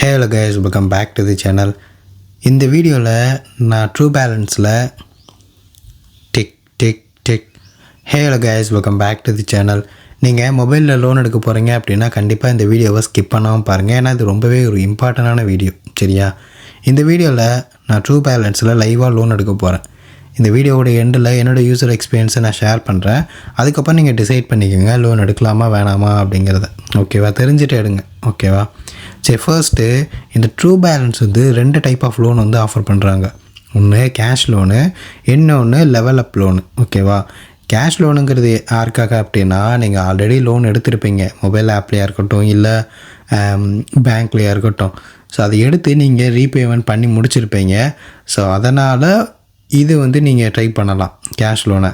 Hello guys, welcome back to the channel. இந்த வீடியோவில் நான் ட்ரூ பேலன்ஸில் டிக் hello guys, welcome back to the channel. நீங்கள் மொபைலில் லோன் எடுக்க போகிறீங்க அப்படின்னா கண்டிப்பாக இந்த வீடியோவை ஸ்கிப் பண்ணாமல் பாருங்கள். ஏன்னா இது ரொம்பவே ஒரு இம்பார்ட்டண்டான வீடியோ, சரியா? இந்த வீடியோவில் நான் ட்ரூ பேலன்ஸில் லைவாக லோன் எடுக்க போகிறேன். இந்த வீடியோவோட எண்டில் என்னோடய யூசர் எக்ஸ்பீரியன்ஸை நான் ஷேர் பண்ணுறேன். அதுக்கப்புறம் நீங்கள் டிசைட் பண்ணிக்கோங்க லோன் எடுக்கலாமா வேணாமா அப்படிங்கிறத. ஓகேவா? தெரிஞ்சுட்டு எடுங்க. ஓகேவா? சரி, ஃபர்ஸ்ட்டு இந்த ட்ரூ பேலன்ஸ் வந்து 2 டைப் ஆஃப் லோன் வந்து ஆஃபர் பண்ணுறாங்க. ஒன்று கேஷ் லோனு, இன்னொன்று லெவல் அப் லோனு. ஓகேவா? கேஷ் லோனுங்கிறது யாருக்காக அப்படின்னா, நீங்கள் ஆல்ரெடி லோன் எடுத்திருப்பீங்க, மொபைல் ஆப்லேயா இருக்கட்டும் இல்லை பேங்க்லேயா இருக்கட்டும். ஸோ அதை எடுத்து நீங்கள் ரீபேமெண்ட் பண்ணி முடிச்சிருப்பீங்க. ஸோ அதனால் இது வந்து நீங்கள் ட்ரை பண்ணலாம் கேஷ் லோனை.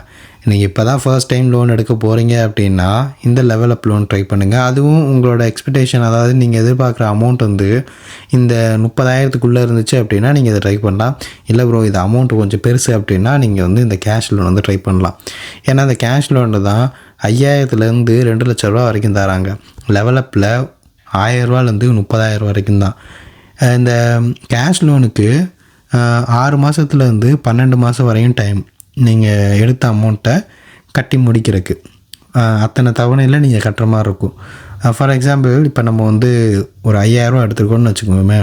நீங்கள் இப்போ தான் ஃபர்ஸ்ட் டைம் லோன் எடுக்க போகிறீங்க அப்படின்னா இந்த லெவல் அப் லோன் ட்ரை பண்ணுங்கள். அதுவும் உங்களோட எக்ஸ்பெக்டேஷன், அதாவது நீங்கள் எதிர்பார்க்குற அமௌண்ட் வந்து இந்த 30,000க்குள்ளே இருந்துச்சு அப்படின்னா நீங்கள் இதை ட்ரை பண்ணலாம். இல்லை ப்ரோ இது அமௌண்ட் கொஞ்சம் பெருசு அப்படின்னா நீங்கள் வந்து இந்த கேஷ் லோன் வந்து ட்ரை பண்ணலாம். ஏன்னா இந்த கேஷ் லோனில் தான் 5,000லேருந்து 2 லட்ச ரூபா வரைக்கும் தராங்க. லெவல் அப்பில் 1,000 ரூபாலேருந்து 30,000 வரைக்கும் தான். இந்த கேஷ் லோனுக்கு 6 மாதத்துலேருந்து 12 மாதம் வரையும் டைம் நீங்கள் எடுத்த அமௌண்ட்டை கட்டி முடிக்கிறதுக்கு. அத்தனை தவணையில் நீங்கள் கட்டுற மாதிரி இருக்கும். ஃபார் எக்ஸாம்பிள் இப்போ நம்ம வந்து ஒரு 5,000 எடுத்துருக்கோன்னு வச்சுக்கோமே,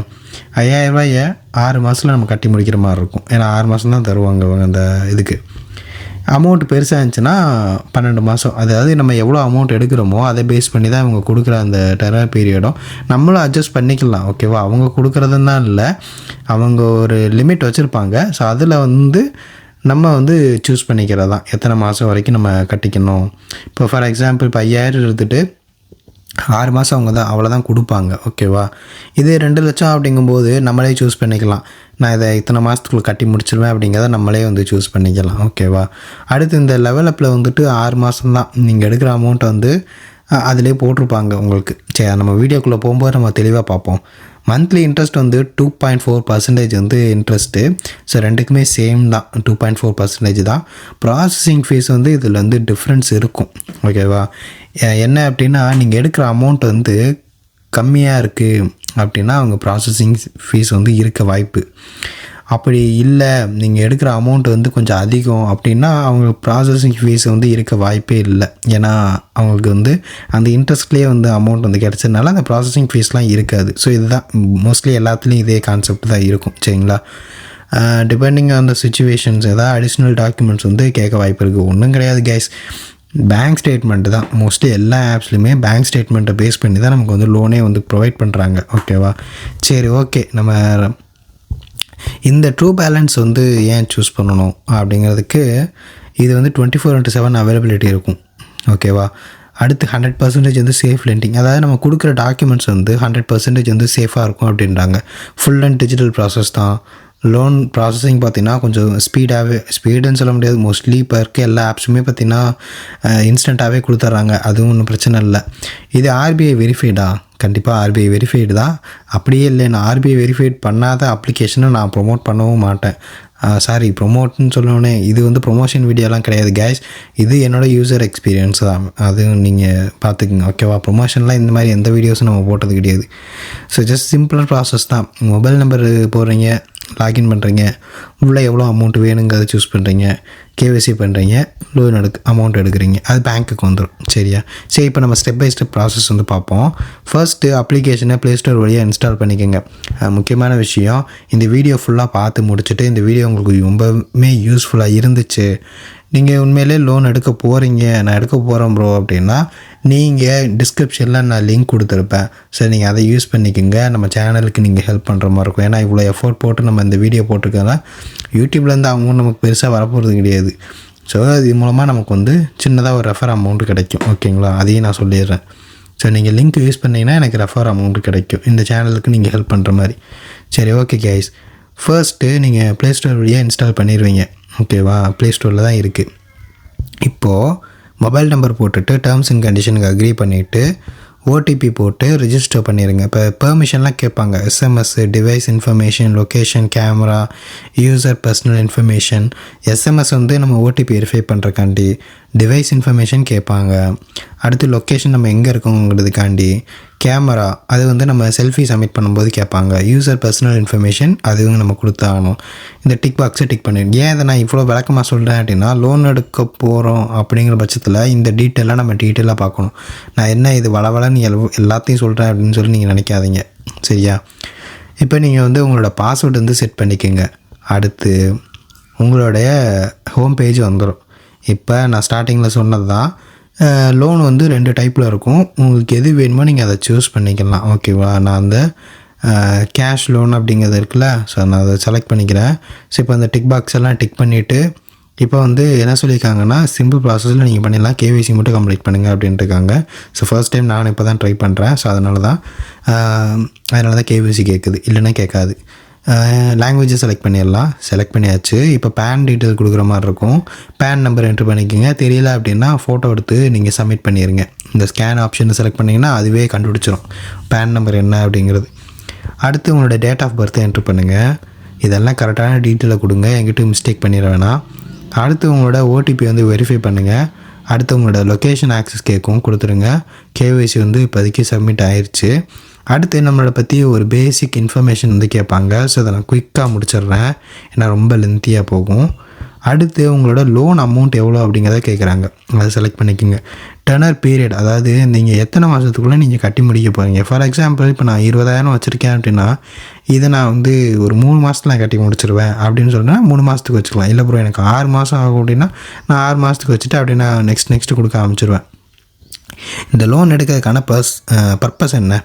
5,000 6 மாதத்தில் நம்ம கட்டி முடிக்கிற மாதிரி இருக்கும். ஏன்னா 6 மாதம் தான் தருவாங்க அவங்க அந்த இதுக்கு. அமௌண்ட் பெருசாக இருந்துச்சுன்னா 12 மாதம். அதாவது நம்ம எவ்வளோ அமௌண்ட் எடுக்கிறோமோ அதை பேஸ் பண்ணி தான் அவங்க கொடுக்குற அந்த டெர்ம் பீரியடும் நம்மளும் அட்ஜஸ்ட் பண்ணிக்கலாம். ஓகேவா? அவங்க கொடுக்குறதுன்னு தான் இல்லை, அவங்க ஒரு லிமிட் வச்சுருப்பாங்க. ஸோ அதில் வந்து நம்ம வந்து சூஸ் பண்ணிக்கிறது தான் எத்தனை மாதம் வரைக்கும் நம்ம கட்டிக்கணும். இப்போ ஃபார் எக்ஸாம்பிள் இப்போ 5,000 எடுத்துகிட்டு 6 மாதம் அவங்க தான் அவ்வளோதான் கொடுப்பாங்க. ஓகேவா? இதே 2 லட்சம் அப்படிங்கும்போது நம்மளே சூஸ் பண்ணிக்கலாம். நான் இதை இத்தனை மாதத்துக்குள்ளே கட்டி முடிச்சிடுவேன் அப்படிங்கிறத நம்மளே வந்து சூஸ் பண்ணிக்கலாம். ஓகேவா? அடுத்து இந்த லெவல் அப்பில் வந்துட்டு 6 மாதம் தான் நீங்கள் எடுக்கிற அமௌண்ட்டை வந்து அதிலே போட்டிருப்பாங்க உங்களுக்கு. சரி, நம்ம வீடியோக்குள்ளே போகும்போது நம்ம தெளிவாக பார்ப்போம். மந்த்லி இன்ட்ரெஸ்ட் வந்து 2.4% வந்து இன்ட்ரெஸ்ட்டு. ஸோ ரெண்டுக்குமே சேம் தான், 2.4% தான். ப்ராசஸிங் ஃபீஸ் வந்து இதில் வந்து டிஃப்ரென்ஸ் இருக்கும். ஓகேவா? என்ன அப்படின்னா, நீங்கள் எடுக்கிற அமௌண்ட் வந்து கம்மியாக இருக்குது அப்படின்னா அவங்க ப்ராசஸிங் ஃபீஸ் வந்து இருக்க வாய்ப்பு. அப்படி இல்லை நீங்கள் எடுக்கிற அமௌண்ட் வந்து கொஞ்சம் அதிகம் அப்படின்னா அவங்க ப்ராசஸிங் ஃபீஸ் வந்து இருக்க வாய்ப்பே இல்லை. ஏன்னா அவங்களுக்கு வந்து அந்த இன்ட்ரெஸ்ட்லேயே வந்து அமௌண்ட் வந்து கிடச்சதுனால அந்த ப்ராசஸிங் ஃபீஸ்லாம் இருக்காது. ஸோ இதுதான் மோஸ்ட்லி எல்லாத்துலேயும் இதே கான்செப்ட் தான் இருக்கும், சரிங்களா? டிபெண்டிங் ஆன் த சிச்சுவேஷன்ஸ் ஏதாவது அடிஷ்னல் டாக்குமெண்ட்ஸ் வந்து கேட்க வாய்ப்பு இருக்குது. ஒன்றும் கிடையாது கைஸ், பேங்க் ஸ்டேட்மெண்ட்டு தான். மோஸ்ட்லி எல்லா ஆப்ஸ்லையுமே பேங்க் ஸ்டேட்மெண்ட்டை பேஸ் பண்ணி தான் நமக்கு வந்து லோனே வந்து ப்ரொவைட் பண்ணுறாங்க. ஓகேவா? சரி, ஓகே. நம்ம இந்த ட்ரூ பேலன்ஸ் வந்து ஏன் சூஸ் பண்ணணும் அப்படிங்கிறதுக்கு இது வந்து 24/7 அவைலபிலிட்டி இருக்கும். ஓகேவா? அடுத்து 100% வந்து சேஃப் லெண்டிங். அதாவது நம்ம கொடுக்குற டாக்குமெண்ட்ஸ் வந்து 100% வந்து சேஃபாக இருக்கும் அப்படின்றாங்க. ஃபுல் அண்ட் டிஜிட்டல் ப்ராசஸ் தான். லோன் ப்ராசஸிங் பார்த்திங்கன்னா கொஞ்சம் ஸ்பீடுன்னு சொல்ல முடியாது. மோஸ்ட்லி இப்போ இருக்க எல்லா ஆப்ஸுமே பார்த்திங்கன்னா இன்ஸ்டண்ட்டாகவே கொடுத்துட்றாங்க. அதுவும் ஒன்றும் பிரச்சனை இல்லை. இது ஆர்பிஐ வெரிஃபைடா? கண்டிப்பாக ஆர்பிஐ வெரிஃபைடு தான். அப்படியே இல்லை, நான் ஆர்பிஐ வெரிஃபைட் பண்ணாத அப்ளிகேஷனை நான் ப்ரொமோட் பண்ணவும் மாட்டேன். ப்ரொமோட்னு சொல்லணுன்னே இது வந்து ப்ரொமோஷன் வீடியோலாம் கிடையாது கைஸ். இது என்னோடய யூசர் எக்ஸ்பீரியன்ஸ் தான், அதுவும் நீங்கள் பார்த்துக்குங்க. ஓகேவா? ப்ரொமோஷன்லாம் இந்த மாதிரி எந்த வீடியோஸும் நம்ம போட்டது கிடையாது. ஸோ ஜஸ்ட் சிம்பிளர் ப்ராசஸ் தான். மொபைல் நம்பர் போடுறீங்க, லாகின் பண்ணுறீங்க, உள்ளே எவ்வளோ அமௌண்ட் வேணுங்கிறத சூஸ் பண்ணுறீங்க, கேஒய்சி பண்ணுறீங்க, லோன் அமௌண்ட் எடுக்கிறீங்க, அது பேங்க்குக்கு வந்துடும். சரியா? சரி, இப்போ நம்ம ஸ்டெப் பை ஸ்டெப் ப்ராசஸ் வந்து பார்ப்போம். ஃபர்ஸ்ட்டு அப்ளிகேஷனை ப்ளே ஸ்டோர் வழியாக இன்ஸ்டால் பண்ணிக்கோங்க. முக்கியமான விஷயம், இந்த வீடியோ ஃபுல்லாக பார்த்து முடிச்சுட்டு இந்த வீடியோ உங்களுக்கு ரொம்பவுமே யூஸ்ஃபுல்லாக இருந்துச்சு, நீங்கள் உண்மையிலே லோன் எடுக்க போகிறீங்க, நான் எடுக்க போகிறேன் ப்ரோ அப்படின்னா நீங்கள் டிஸ்கிரிப்ஷனில் நான் லிங்க் கொடுத்துருப்பேன். சரி, நீங்கள் அதை யூஸ் பண்ணிக்கோங்க. நம்ம சேனலுக்கு நீங்கள் ஹெல்ப் பண்ணுற மாதிரி இருக்கும். ஏன்னா இவ்வளோ எஃபோர்ட் போட்டு நம்ம இந்த வீடியோ போட்டிருக்கோன்னா யூடியூப்லேருந்து அவங்க நமக்கு பெருசாக வரப்போகிறது கிடையாது. ஸோ இது மூலமாக நமக்கு வந்து சின்னதாக ஒரு ரெஃபர் அமௌண்ட்டு கிடைக்கும். ஓகேங்களா? அதையும் நான் சொல்லிடுறேன். ஸோ நீங்கள் லிங்க் யூஸ் பண்ணிங்கன்னா எனக்கு ரெஃபர் அமௌண்ட்டு கிடைக்கும், இந்த சேனலுக்கு நீங்கள் ஹெல்ப் பண்ணுற மாதிரி. சரி, ஓகே கைஸ். ஃபர்ஸ்ட்டு நீங்கள் ப்ளே ஸ்டோர் வழியாக இன்ஸ்டால் பண்ணிடுவீங்க. ஓகேவா? ப்ளே ஸ்டோரில் தான் இருக்குது. இப்போது மொபைல் நம்பர் போட்டுட்டு டேர்ம்ஸ் அண்ட் கண்டிஷனுக்கு அக்ரி பண்ணிவிட்டு ஓடிபி போட்டு ரிஜிஸ்டர் பண்ணிடுங்க. இப்போ பெர்மிஷன்லாம் கேட்பாங்க. SMS, device information, location, camera, user personal information. SMS வந்து நம்ம ஓடிபி வெரிஃபை பண்ணுறக்காண்டி, டிவைஸ் இன்ஃபர்மேஷன் கேட்பாங்க. அடுத்து லொக்கேஷன் நம்ம எங்கே இருக்கோங்கிறதுக்காண்டி, கேமரா அது வந்து நம்ம செல்ஃபி சப்மிட் பண்ணும்போது கேட்பாங்க. யூசர் பர்சனல் இன்ஃபர்மேஷன் அதுவும் நம்ம கொடுத்தாகணும். இந்த டிக் பாக்ஸை டிக் பண்ணிடுங்க. ஏன் இதை நான் இவ்வளோ விளக்கமாக சொல்கிறேன் அப்படின்னா, லோன் எடுக்க போகிறோம் அப்படிங்கிற பட்சத்தில் இந்த டீட்டெயிலாக நம்ம டீட்டெயிலாக பார்க்கணும். நான் என்ன இது வளவலன்னு எல்லாத்தையும் சொல்கிறேன் அப்படின்னு சொல்லி நீங்கள் நினைக்காதீங்க, சரியா? இப்போ நீங்கள் வந்து உங்களோட பாஸ்வேர்டு வந்து செட் பண்ணிக்கோங்க. அடுத்து உங்களுடைய ஹோம் பேஜ் வந்துடும். இப்போ நான் ஸ்டார்டிங்கில் சொன்னது தான். லோன் வந்து 2 டைப்பில் இருக்கும். உங்களுக்கு எது வேணுமோ நீங்கள் அதை சூஸ் பண்ணிக்கலாம், ஓகேவா? நான் அந்த கேஷ் லோன் அப்படிங்கிறது இருக்குல்ல, ஸோ நான் அதை செலக்ட் பண்ணிக்கிறேன். ஸோ இப்போ அந்த டிக் பாக்ஸ் எல்லாம் டிக் பண்ணிவிட்டு இப்போ வந்து என்ன சொல்லியிருக்காங்கன்னா, சிம்பிள் ப்ராசஸில் நீங்கள் பண்ணிடலாம், கேவிசி மட்டும் கம்ப்ளீட் பண்ணுங்கள் அப்படின்ட்டு இருக்காங்க. ஸோ ஃபர்ஸ்ட் டைம் நான் இப்போ தான் ட்ரை பண்ணுறேன். ஸோ அதனால தான் கேவிசி கேட்குது, இல்லைன்னா கேட்காது. லாங்குவேஜை செலக்ட் பண்ணிடலாம். செலக்ட் பண்ணியாச்சு. இப்போ பேன் டீட்டெயில் கொடுக்குற மாதிரி இருக்கும். பேன் நம்பர் என்ட்ரு பண்ணிக்கோங்க. தெரியல அப்படின்னா ஃபோட்டோ எடுத்து நீங்கள் சப்மிட் பண்ணிடுங்க. இந்த ஸ்கேன் ஆப்ஷனை செலக்ட் பண்ணிங்கன்னா அதுவே கண்டுபிடிச்சிடும் பேன் நம்பர் என்ன அப்படிங்கிறது. அடுத்து உங்களோட டேட் ஆஃப் பர்த்தை என்ட்ரு பண்ணுங்கள். இதெல்லாம் கரெக்டான டீட்டெயிலை கொடுங்க, எங்கிட்ட மிஸ்டேக் பண்ணிட வேணாம். அடுத்து உங்களோட ஓடிபி வந்து வெரிஃபை பண்ணுங்கள். அடுத்து உங்களோட லொக்கேஷன் ஆக்சஸ் கேட்கும், கொடுத்துருங்க. கேஒய்சி வந்து இப்போதைக்கு சப்மிட் ஆயிடுச்சு. அடுத்து நம்மளை பற்றி ஒரு பேசிக் இன்ஃபர்மேஷன் வந்து கேட்பாங்க. ஸோ அதை நான் குயிக்காக முடிச்சிடுறேன், ஏன்னா ரொம்ப லென்த்தியாக போகும். அடுத்து உங்களோட லோன் அமௌண்ட் எவ்வளோ அப்படிங்கிறத கேட்குறாங்க. அதை செலக்ட் பண்ணிக்கோங்க. டெனர் பீரியட், அதாவது நீங்கள் எத்தனை மாதத்துக்குள்ளே நீங்கள் கட்டி முடிக்க போகிறீங்க. ஃபார் எக்ஸாம்பிள் இப்போ நான் 20,000 வச்சுருக்கேன் அப்படின்னா, இதை நான் வந்து ஒரு 3 மாதத்தில் நான் கட்டி முடிச்சிருவேன் அப்படின்னு சொன்னால் 3 மாதத்துக்கு வச்சுக்கலாம். இல்லை ப்ரோ எனக்கு 6 மாதம் ஆகும் அப்படின்னா நான் 6 மாதத்துக்கு வச்சுட்டு அப்படி நான் நெக்ஸ்ட்டு கொடுக்க ஆரம்பிச்சிருவேன். இந்த லோன் எடுக்கிறதுக்கான பர்பஸ் என்ன,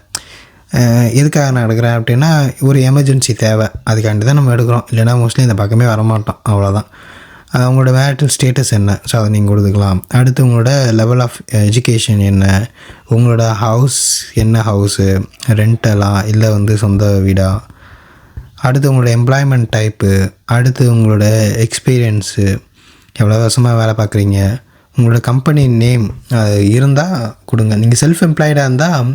எதுக்காக நான் எடுக்கிறேன் அப்படின்னா, ஒரு எமர்ஜென்சி தேவை, அதுக்காண்டி தான் நம்ம எடுக்கிறோம். இல்லைனா மோஸ்ட்லி இந்த பக்கமே வரமாட்டோம், அவ்வளோதான். உங்களோட மேரிட்டல் ஸ்டேட்டஸ் என்ன, ஸோ அதை நீங்கள் கொடுத்துக்கலாம். அடுத்து உங்களோட லெவல் ஆஃப் எஜுகேஷன் என்ன, உங்களோட ஹவுஸ் என்ன, ஹவுஸு ரெண்டலா இல்லை வந்து சொந்த வீடா, அடுத்து உங்களோட எம்ப்ளாய்மெண்ட் டைப்பு, அடுத்து உங்களோட எக்ஸ்பீரியன்ஸு, எவ்வளோ வருஷமாக வேலை பார்க்குறீங்க, உங்களோட கம்பெனி நேம் இருந்தால் கொடுங்க. நீங்கள் செல்ஃப் எம்ப்ளாய்டாக இருந்தால்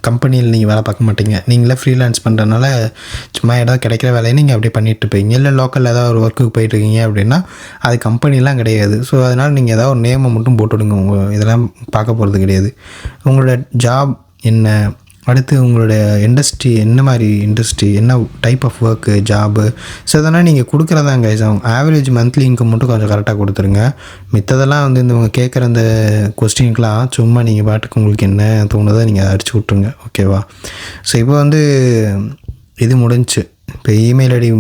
கம்பெனியில் நீங்கள் வேலை பார்க்க மாட்டீங்க, நீங்களே ஃப்ரீலான்ஸ் பண்ணுறதுனால சும்மா ஏதாவது கிடைக்கிற வேலையை நீங்கள் அப்படியே பண்ணிட்டு போய்ங்க. இல்லை லோக்கலில் ஏதாவது ஒரு ஒர்க்குக்கு போயிட்டுருக்கீங்க அப்படின்னா அது கம்பெனிலாம் கிடையாது. ஸோ அதனால் நீங்கள் ஏதாவது ஒரு நேமை மட்டும் போட்டுவிடுங்க, உங்கள் இதெல்லாம் பார்க்க போகிறது கிடையாது. உங்களோட ஜாப் என்ன, அடுத்து உங்களோட இண்டஸ்ட்ரி என்ன மாதிரி இண்டஸ்ட்ரி, என்ன type of work job, so அதெல்லாம் நீங்கள் கொடுக்குறதாங்க. ஆவரேஜ் மந்த்லி இன்கம் மட்டும் கொஞ்சம் கரெக்டாக கொடுத்துருங்க. மித்ததெல்லாம் வந்து இந்த இவங்க கேட்குற அந்த கொஸ்டினுக்கெலாம் சும்மா நீங்கள் பாட்டுக்கு உங்களுக்கு என்ன தோணுதோ நீங்கள் அதை அடிச்சு விட்ருங்க, ஓகேவா? ஸோ இப்போ வந்து இது முடிஞ்சு. இப்போ இமெயில் ஐடி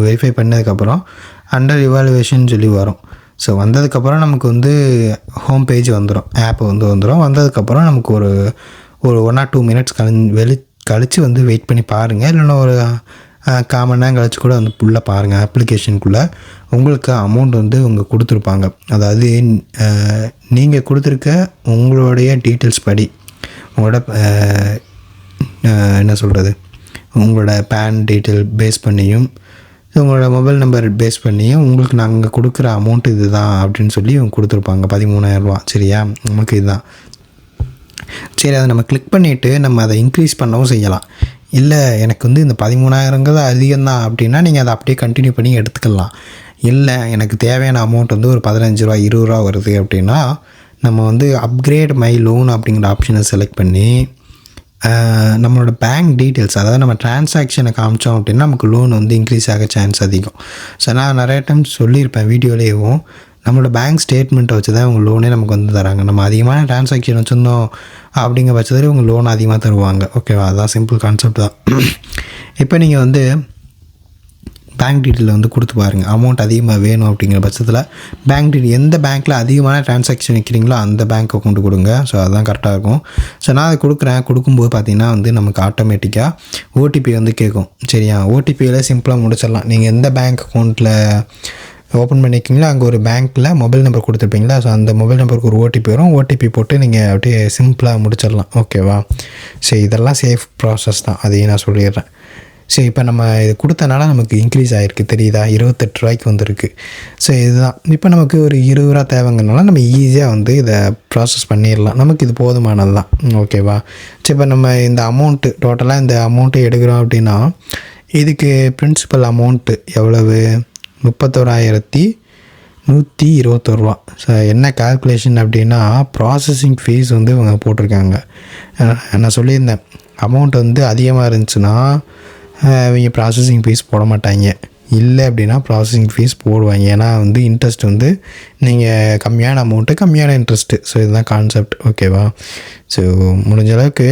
வெரிஃபை பண்ணதுக்கப்புறம் அண்டர் இவாலுவேஷன் சொல்லி வரும். ஸோ வந்ததுக்கப்புறம் நமக்கு வந்து ஹோம் பேஜ் வந்துடும், ஆப் வந்து வந்துடும். வந்ததுக்கப்புறம் நமக்கு ஒரு 1 or 2 minutes கழித்து வந்து வெயிட் பண்ணி பாருங்கள். இல்லைன்னா ஒரு 1/4 மணி நேரம் கழிச்சு கூட வந்து ஃபுல்லாக பாருங்கள். அப்ளிகேஷனுக்குள்ளே உங்களுக்கு அமௌண்ட் வந்து உங்கள் கொடுத்துருப்பாங்க. அதாவது நீங்கள் கொடுத்துருக்க உங்களுடைய டீட்டெயில்ஸ் படி, உங்களோட என்ன சொல்கிறது, உங்களோட பேன் டீட்டெயில் பேஸ் பண்ணியும் உங்களோட மொபைல் நம்பர் பேஸ் பண்ணியும் உங்களுக்கு நாங்கள் கொடுக்குற அமௌண்ட் இது தான் அப்படின்னு சொல்லி இவங்க கொடுத்துருப்பாங்க. 13,000 ரூபா, சரியா? நமக்கு இதுதான். சரி, அதை நம்ம கிளிக் பண்ணிவிட்டு நம்ம அதை இன்க்ரீஸ் பண்ணவும் செய்யலாம். இல்லை எனக்கு வந்து இந்த 13,000ங்கிறது அதிகம்தான் அப்படின்னா நீங்கள் அதை அப்படியே கண்டினியூ பண்ணி எடுத்துக்கலாம். இல்லை எனக்கு தேவையான அமௌண்ட் வந்து ஒரு 15 ரூபா 20 ரூபா வருது அப்படின்னா நம்ம வந்து அப்கிரேட் மை லோன் அப்படிங்கிற ஆப்ஷனை செலக்ட் பண்ணி நம்மளோட பேங்க் டீட்டெயில்ஸ், அதாவது நம்ம டிரான்சாக்ஷனை காமிச்சோம் அப்படின்னா நமக்கு லோன் வந்து இன்க்ரீஸ் ஆக சான்ஸ் அதிகம். ஸோ நான் நிறைய டைம் சொல்லியிருப்பேன் வீடியோலேயும், நம்மளோட பேங்க் ஸ்டேட்மெண்ட்டை வச்சு தான் இவங்க லோனே நமக்கு வந்து தராங்க. நம்ம அதிகமான டிரான்சாக்ஷன் வச்சுருந்தோம் அப்படிங்கிற பட்சத்தில் இவங்க லோன் அதிகமாக தருவாங்க, ஓகேவா? அதுதான் சிம்பிள் கான்செப்ட் தான். இப்போ நீங்கள் வந்து பேங்க் டீட்டெயில் வந்து கொடுத்து பாருங்கள். அமௌண்ட் அதிகமாக வேணும் அப்படிங்கிற பட்சத்தில் பேங்க் டீட்டெயில் எந்த பேங்க்கில் அதிகமான டிரான்சாக்ஷன் வைக்கிறீங்களோ அந்த பேங்க் அக்கௌண்ட்டு கொடுங்க. ஸோ அதுதான் கரெக்டாக இருக்கும். ஸோ நான் அதை கொடுக்கும்போது பார்த்திங்கன்னா வந்து நமக்கு ஆட்டோமேட்டிக்காக ஓடிபி வந்து கேட்கும், சரியா? ஓடிபியில் சிம்பிளாக முடிச்சிடலாம். நீங்கள் எந்த பேங்க் அக்கௌண்ட்டில் ஓப்பன் பண்ணிக்கிங்களா அங்கே ஒரு பேங்க்கில் மொபைல் நம்பர் கொடுத்துருப்பீங்களா, ஸோ அந்த மொபைல் நம்பருக்கு ஒரு ஓடிபி வரும். ஓடிபி போட்டு நீங்கள் அப்படியே சிம்பிளாக முடிச்சிடலாம், ஓகேவா? சரி, இதெல்லாம் சேஃப் ப்ராசஸ் தான், அதையும் நான் சொல்லிடுறேன். சரி, இப்போ நம்ம இது கொடுத்தனால நமக்கு இன்க்ரீஸ் ஆகிருக்கு, தெரியுதா? 28 ரூபாய்க்கு வந்துருக்கு. ஸோ இதுதான். இப்போ நமக்கு ஒரு 20 ரூபா தேவைங்கிறனால நம்ம ஈஸியாக வந்து இதை ப்ராசஸ் பண்ணிடலாம். நமக்கு இது போதுமானது தான், ஓகேவா? சரி, இப்போ நம்ம இந்த அமௌண்ட்டு டோட்டலாக இந்த அமௌண்ட்டு எடுக்கிறோம் அப்படின்னா இதுக்கு பிரின்சிபல் அமௌண்ட்டு எவ்வளவு? 31,400 ₹121. ஸோ என்ன கால்குலேஷன் அப்படின்னா ப்ராசஸிங் ஃபீஸ் வந்து இவங்க போட்டிருக்காங்க. நான் சொல்லியிருந்தேன் அமௌண்ட் வந்து அதிகமாக இருந்துச்சுன்னா இவங்க ப்ராசஸிங் ஃபீஸ் போட மாட்டாங்க, இல்லை அப்படின்னா ப்ராசஸிங் ஃபீஸ் போடுவாங்க. ஏன்னா வந்து இன்ட்ரெஸ்ட் வந்து நீங்கள் கம்மியான அமௌண்ட்டு கம்மியான இன்ட்ரெஸ்ட்டு. ஸோ இதுதான் கான்செப்ட், ஓகேவா? ஸோ முடிஞ்ச அளவுக்கு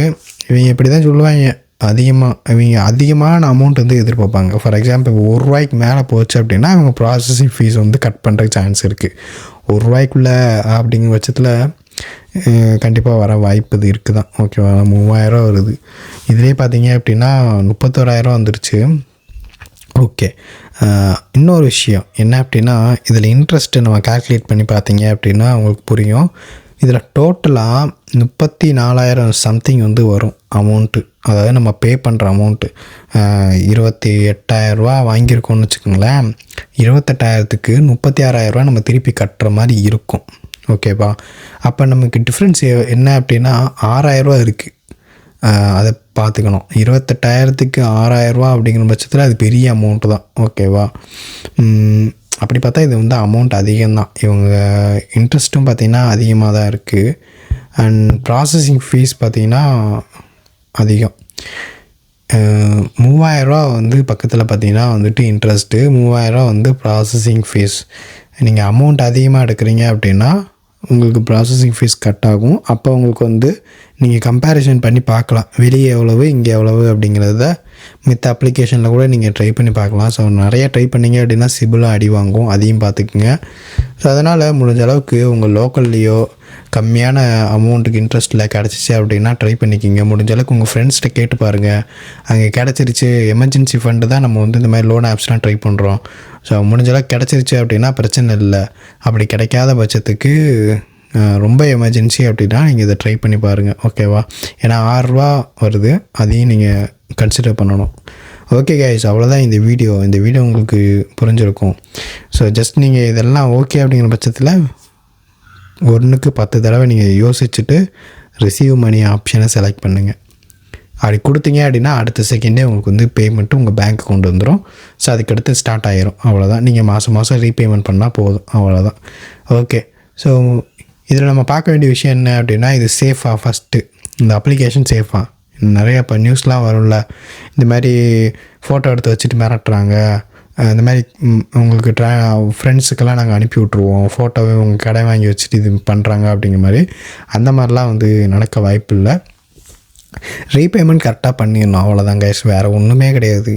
இவங்க இப்படி தான் சொல்லுவாங்க. இவங்க அதிகமான அமௌண்ட் வந்து எதிர்பார்ப்பாங்க. ஃபார் எக்ஸாம்பிள் ₹1 மேலே போச்சு அப்படின்னா இவங்க ப்ராசஸிங் ஃபீஸ் வந்து கட் பண்ணுறதுக்கு சான்ஸ் இருக்குது. ₹1 அப்படிங்கிற பட்சத்தில் கண்டிப்பாக வர வாய்ப்பு இது இருக்குது தான், ஓகேவா? 3000 வருது. இதிலே பார்த்தீங்க அப்படின்னா 31,000 வந்துருச்சு. ஓகே, இன்னொரு விஷயம் என்ன அப்படின்னா இதில் இன்ட்ரெஸ்ட்டு நம்ம கால்குலேட் பண்ணி பார்த்தீங்க அப்படின்னா உங்களுக்கு புரியும். இதில் டோட்டலாக 34,000 சம்திங் வந்து வரும் அமௌண்ட்டு. அதாவது நம்ம பே பண்ணுற அமௌண்ட்டு 28,000 வாங்கியிருக்கோம்னு வச்சுக்கோங்களேன். 28,000க்கு 36,000 நம்ம திருப்பி கட்டுற மாதிரி இருக்கும், ஓகேவா? அப்போ நமக்கு டிஃப்ரென்ஸ் என்ன அப்படின்னா 6,000 இருக்குது. அதை பார்த்துக்கணும். 28,000க்கு 6,000 அப்படிங்கிற பட்சத்தில் அது பெரிய அமௌண்ட்டு தான், ஓகேவா? அப்படி பார்த்தா இது வந்து அமௌண்ட் அதிகம்தான். இவங்க இன்ட்ரெஸ்ட்டும் பார்த்திங்கன்னா அதிகமாக தான் இருக்குது. அண்ட் ப்ராசஸிங் ஃபீஸ் பார்த்திங்கன்னா அதிகம். 3,000 வந்து பக்கத்தில் பார்த்திங்கன்னா வந்துட்டு இன்ட்ரெஸ்ட்டு, 3,000 வந்து ப்ராசஸிங் ஃபீஸ். நீங்கள் அமௌண்ட் அதிகமாக எடுக்கிறீங்க அப்படின்னா உங்களுக்கு ப்ராசஸிங் ஃபீஸ் கட் ஆகும். அப்போ உங்களுக்கு வந்து நீங்கள் கம்பேரிசன் பண்ணி பார்க்கலாம், வெளியே எவ்வளவு இங்கே எவ்வளவு அப்படிங்கிறத மித்த அப்ளிகேஷனில் கூட நீங்கள் ட்ரை பண்ணி பார்க்கலாம். ஸோ நிறைய ட்ரை பண்ணிங்க அப்படின்னா சிபிலும் அடி வாங்கும், அதையும் பார்த்துக்குங்க. ஸோ அதனால் முடிஞ்ச அளவுக்கு உங்கள் லோக்கல்லையோ கம்மியான அமௌண்ட்டுக்கு இன்ட்ரெஸ்ட்டில் கிடச்சிச்சு அப்படின்னா ட்ரை பண்ணிக்கிங்க. முடிஞ்ச அளவுக்கு உங்கள் ஃப்ரெண்ட்ஸ்கிட்ட கேட்டு பாருங்கள். அங்கே கிடச்சிருச்சு, எமர்ஜென்சி ஃபண்டு தான் நம்ம வந்து இந்த மாதிரி லோன் ஆப்ஸ்லாம் ட்ரை பண்ணுறோம். ஸோ முடிஞ்ச அளவுக்கு கிடச்சிருச்சு அப்படின்னா பிரச்சனை இல்லை. அப்படி கிடைக்காத பட்சத்துக்கு ரொம்ப எமர்ஜென்சி அப்படின்னா நீங்கள் இதை ட்ரை பண்ணி பாருங்கள், ஓகேவா? ஏன்னா ₹6 வருது, அதையும் நீங்கள் கன்சிடர் பண்ணணும். ஓகே கைஸ், அவ்வளோதான் இந்த வீடியோ உங்களுக்கு புரிஞ்சிருக்கும். ஸோ ஜஸ்ட் நீங்கள் இதெல்லாம் ஓகே அப்படிங்கிற பட்சத்தில் 1க்கு 10 தடவை நீங்கள் யோசிச்சுட்டு ரிசீவ் மணி ஆப்ஷனை செலக்ட் பண்ணுங்கள். அப்படி கொடுத்தீங்க அப்படின்னா அடுத்த செகண்டே உங்களுக்கு வந்து பேமெண்ட்டு உங்கள் பேங்க் கொண்டு வந்துடும். ஸோ அதுக்கடுத்து ஸ்டார்ட் ஆகிரும், அவ்வளோதான். நீங்கள் மாதம் ரீபேமெண்ட் பண்ணால் போதும், அவ்வளோதான். ஓகே, ஸோ இதில் நம்ம பார்க்க வேண்டிய விஷயம் என்ன அப்படின்னா இது சேஃபாக, ஃபஸ்ட்டு இந்த அப்ளிகேஷன் சேஃபாக. நிறையா இப்போ நியூஸ்லாம் வரும்ல, இந்த மாதிரி ஃபோட்டோ எடுத்து வச்சுட்டு மிரட்டுறாங்க, இந்த மாதிரி உங்களுக்கு ஃப்ரெண்ட்ஸுக்கெல்லாம் நாங்கள் அனுப்பி விட்ருவோம், ஃபோட்டோவை உங்கள் கடை வாங்கி வச்சுட்டு இது பண்ணுறாங்க அப்படிங்கிற மாதிரி. அந்த மாதிரிலாம் வந்து நடக்க வாய்ப்பு இல்லை. ரீபேமெண்ட் கரெக்டாக பண்ணிடணும், அவ்வளோதான் கைஸ், வேறு ஒன்றுமே கிடையாது.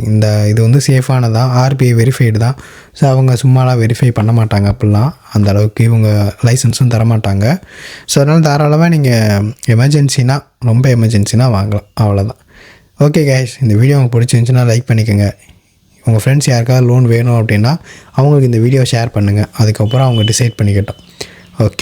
இது வந்து சேஃபானதான், RBI வெரிஃபைடு தான். ஸோ அவங்க சும்மாலாம் வெரிஃபை பண்ண மாட்டாங்க அப்படிலாம், அந்த அளவுக்கு இவங்க லைசன்ஸும் தரமாட்டாங்க. ஸோ அதனால் தாராளமாக நீங்கள் ரொம்ப எமர்ஜென்சினா வாங்கலாம், அவ்வளோதான். ஓகே கைஸ், இந்த வீடியோ உங்களுக்கு பிடிச்சிருந்துச்சுன்னா லைக் பண்ணிக்கோங்க. உங்கள் ஃப்ரெண்ட்ஸ் யாருக்காவது லோன் வேணும் அப்படின்னா அவங்களுக்கு இந்த வீடியோ ஷேர் பண்ணுங்கள். அதுக்கப்புறம் அவங்க டிசைட் பண்ணிக்கட்டும். ஓகே.